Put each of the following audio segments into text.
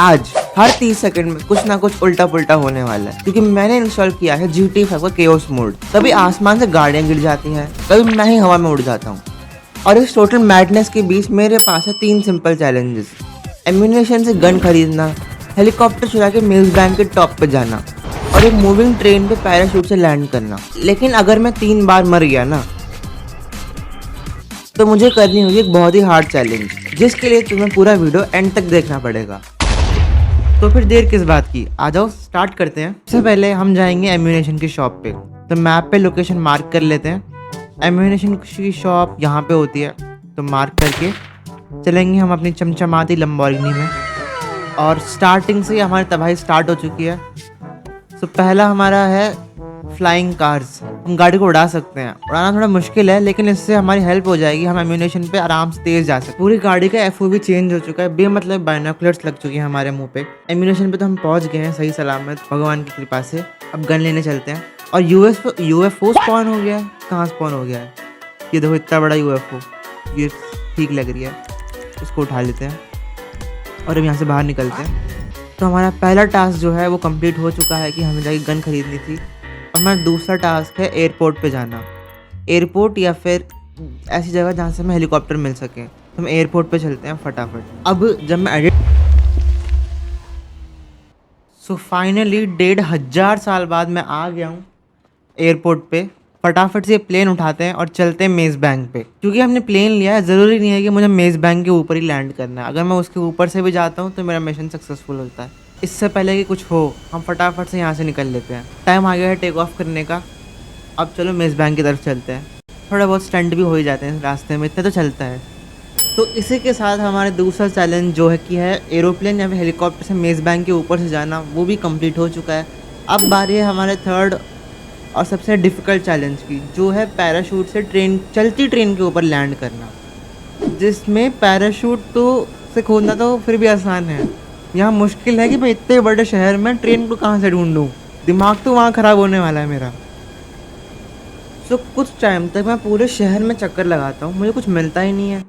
आज हर 30 सेकंड में कुछ ना कुछ उल्टा पुल्टा होने वाला है, क्योंकि मैंने इंस्टॉल किया है GTA 5 का केओस मोड। कभी आसमान से गाड़ियां गिर जाती हैं, कभी मैं ही हवा में उड़ जाता हूँ। और इस टोटल मैडनेस के बीच मेरे पास है 3 सिंपल चैलेंजेस। एम्यूनेशन से गन खरीदना, हेलीकॉप्टर चुरा के मेज बैंक के टॉप पे जाना और एक मूविंग ट्रेन पे पैराशूट से लैंड करना। लेकिन अगर मैं 3 बार मर गया ना, तो मुझे करनी होगी एक बहुत ही हार्ड चैलेंज, जिसके लिए तुम्हें पूरा वीडियो एंड तक देखना पड़ेगा। तो फिर देर किस बात की, आ जाओ स्टार्ट करते हैं। सबसे पहले हम जाएंगे एम्यूनेशन की शॉप पे। तो मैप पे लोकेशन मार्क कर लेते हैं। एम्यूनेशन की शॉप यहाँ पे होती है, तो मार्क करके चलेंगे हम अपनी चमचमाती लंबोर्गिनी में। और स्टार्टिंग से ही हमारी तबाही स्टार्ट हो चुकी है। तो पहला हमारा है फ्लाइंग कार्स। हम गाड़ी को उड़ा सकते हैं। उड़ाना थोड़ा मुश्किल है, लेकिन इससे हमारी हेल्प हो जाएगी। हम एम्यूनेशन पे आराम से तेज जा सकते हैं। पूरी गाड़ी का FOV चेंज हो चुका है, बेमतलब बाइनोकुलर्स लग चुकी है हमारे मुंह पे। एम्यूनेशन पे तो हम पहुंच गए हैं सही सलामत, भगवान की कृपा से। अब गन लेने चलते हैं। और UFO स्पॉन हो गया है। कहाँ स्पॉन हो गया है? ये देखो, इतना बड़ा UFO, ये ठीक लग रही है, इसको उठा लेते हैं और अब यहाँ से बाहर निकलते हैं। तो हमारा पहला टास्क जो है वो कंप्लीट हो चुका है कि हमें जाके गन खरीदनी थी। और हमारा दूसरा टास्क है एयरपोर्ट पे जाना। एयरपोर्ट या फिर ऐसी जगह जहाँ से हमें हेलीकॉप्टर मिल सके। तो हम एयरपोर्ट पे चलते हैं फटाफट। अब जब मैं एडिट फाइनली 1500 साल बाद मैं आ गया हूँ एयरपोर्ट पे। फटाफट से प्लेन उठाते हैं और चलते हैं मेज़ बैंक पे। क्योंकि हमने प्लेन लिया है, ज़रूरी नहीं है कि मुझे मेज़ बैंक के ऊपर ही लैंड करना है। अगर मैं उसके ऊपर से भी जाता हूँ तो मेरा मिशन सक्सेसफुल होता है। इससे पहले कि कुछ हो, हम फटाफट से यहाँ से निकल लेते हैं। टाइम आ गया है टेक ऑफ करने का। अब चलो मेज़ बैंक की तरफ चलते हैं। थोड़ा बहुत स्टंट भी हो ही जाते हैं रास्ते में, इतना तो चलता है। तो इसी के साथ हमारे दूसरा चैलेंज जो है कि है एरोप्लेन या फिर हेलीकॉप्टर से मेज़ बैंक के ऊपर से जाना, वो भी कंप्लीट हो चुका है। अब बारी है हमारे थर्ड और सबसे डिफ़िकल्ट चैलेंज की, जो है पैराशूट से चलती ट्रेन के ऊपर लैंड करना। जिसमें पैराशूट तो से खोदना तो फिर भी आसान है, यहाँ मुश्किल है कि मैं इतने बड़े शहर में ट्रेन को कहाँ से ढूंढूं। दिमाग तो वहाँ ख़राब होने वाला है मेरा। तो कुछ टाइम तक मैं पूरे शहर में चक्कर लगाता हूँ, मुझे कुछ मिलता ही नहीं है।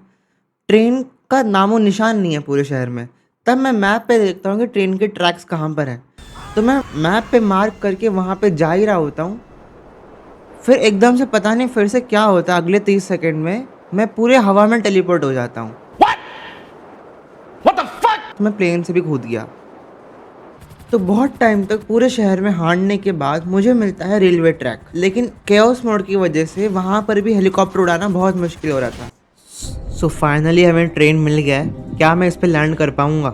ट्रेन का नामो निशान नहीं है पूरे शहर में। तब मैं मैप पे देखता हूँ कि ट्रेन के ट्रैक्स कहाँ पर हैं। तो मैं मैप पे मार्क करके वहाँ पे जा ही रहा होता हूँ। फिर एकदम से पता नहीं फिर से क्या होता है, अगले 30 सेकंड में मैं पूरे हवा में टेलीपोर्ट हो जाता हूँ। What the fuck? तो मैं प्लेन से भी कूद गया। तो बहुत टाइम तक पूरे शहर में हारने के बाद मुझे मिलता है रेलवे ट्रैक। लेकिन केओस मोड की वजह से वहाँ पर भी हेलीकॉप्टर उड़ाना बहुत मुश्किल हो रहा था। सो फाइनली हमें ट्रेन मिल गया है। क्या मैं इस पर लैंड कर पाऊँगा?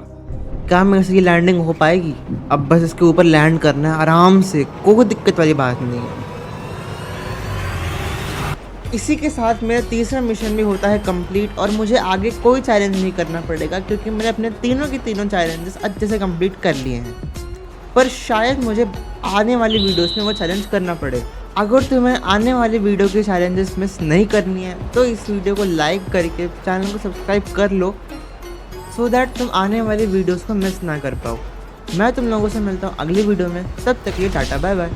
क्या मेरे से ये लैंडिंग हो पाएगी? अब बस इसके ऊपर लैंड करना है आराम से, कोई दिक्कत वाली बात नहीं है। इसी के साथ मेरा तीसरा मिशन भी होता है कंप्लीट और मुझे आगे कोई चैलेंज नहीं करना पड़ेगा, क्योंकि मैंने अपने तीनों के तीनों चैलेंजेस अच्छे से कंप्लीट कर लिए हैं। पर शायद मुझे आने वाली वीडियोस में वो चैलेंज करना पड़े। अगर तुम्हें आने वाली वीडियो के चैलेंजेस मिस नहीं करनी है तो इस वीडियो को लाइक करके चैनल को सब्सक्राइब कर लो, सो दैट तुम आने वाली वीडियोस को मिस ना कर पाओ। मैं तुम लोगों से मिलता हूँ अगली वीडियो में। तब तक के लिए टाटा बाय बाय।